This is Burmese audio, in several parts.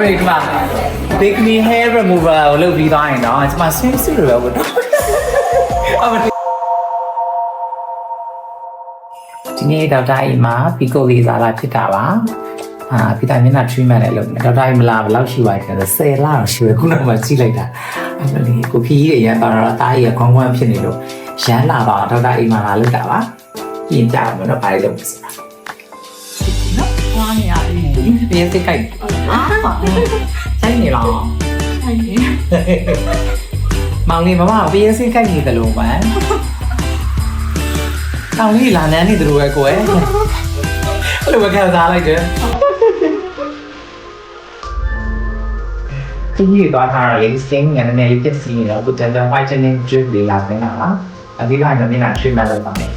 မေဒီမှာ bikini hair remover ကိုလုပ်ပြီးသွားရင်တော့ဒီမှာ swimsuit တွေပဲဝတ်တော့ဒီနေ့ဒေါက်တာအိမ်မှာပီကိုလေးစားလာဖြစ်တာပါဗီတာမင် treatment လည်းလုပ်တယ်ဒေါက်တာအိမ်မလာဘယ်လောက်ရှိပါလဲ10လတော့ရှိပဲခုနောက်မှကြည့်လိုက်တာအဲ့ဒါလေးကိုခီးတွေရန်ပါတော့တားကြီးကခေါင်းကွမ်းဖြစ်နေလို့ရမ်းလာပါဒေါက်တာအိမ်မှာလာလုပ်တာပါပြင်ကြမယ်တော့ဘာလို့လုပ်ဆိုတာနော်ဝါနေရတယ်ပြင်စိတ်ကြိုက်ဆိုင်နေလားဆိုင်နေမောင်လေးမမပြင်စိတ်ကြိုက်နေတယ်လို့မှန်တောင်လေးလာနန်းနေတယ်လို့ပဲကိုယ်အဲ့လိုပဲခံစားလိုက်တယ်ဒီနေ့တော့ထားရလေးစင်းငန်းနေလေးဖြစ်စီနေတော့ potential whitening drip လေးလာနေတာပါအဓိကတော့မျက်နှာ treatment လုပ်ပါမယ်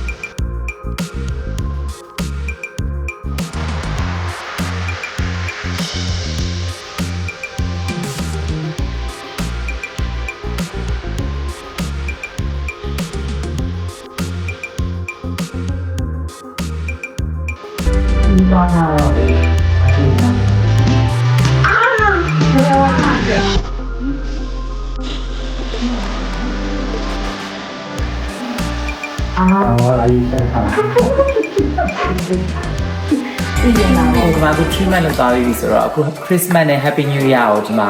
တော့ထားတော့လာယူတဲ့ခါဒီရနာကိုဒီမှာကို treatment လုပ်သွားပြီဆိုတော့အခု Christmas နဲ့ Happy New Year ကိုဒီမှာ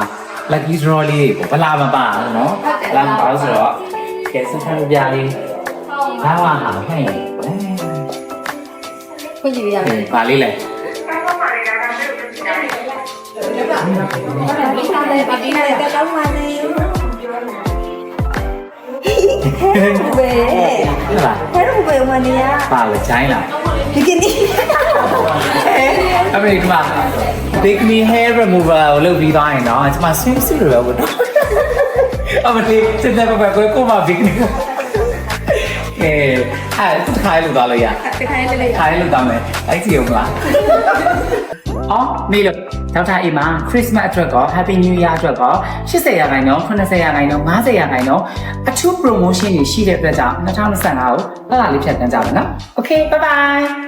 lucky draw လေးကိုဘလာမပါဘူးเนาะလာမပါဆိုတော့ကဲစမ်းပြလေးဘာဝဟာဟဲ့ခွင့်ပြုရတယ်ပါလေးလေဒီစားတယ်ပါတီးလိုက်တော့ကောင်းပါနေဘယ်ဟုတ်လားဘယ်လိုပဲမနေရပါလေချိုင်းလားဒီကနေ့အမေဒီမှာ bikini hair remover ကိုလုပ်ပြီးသွားရင်တော့ဒီမှာ swimsuit တွေပဲဝတ်တော့အမလေးစစ်တဲ့ဘက်ကိုမှ bikini အဲ့တခါလို့သွားလို့ရတခါလေးလေးခါလေးလို့သွားမယ်အဲ့စီအောင်လားအော်နေလို့ဒေါက်တာအိမ်မှာ Christmas အတွက်ကော Happy New Year အတွက်ကော80%ရာခိုင်နှုန်း90%ရာခိုင်နှုန်း50%ရာခိုင်နှုန်းအထူး promotion တွေရှိတဲ့အတွက်ကြောင့်2025ကိုအဲ့ဒါလေးဖြတ်တန်းကြပါနော် Okay bye bye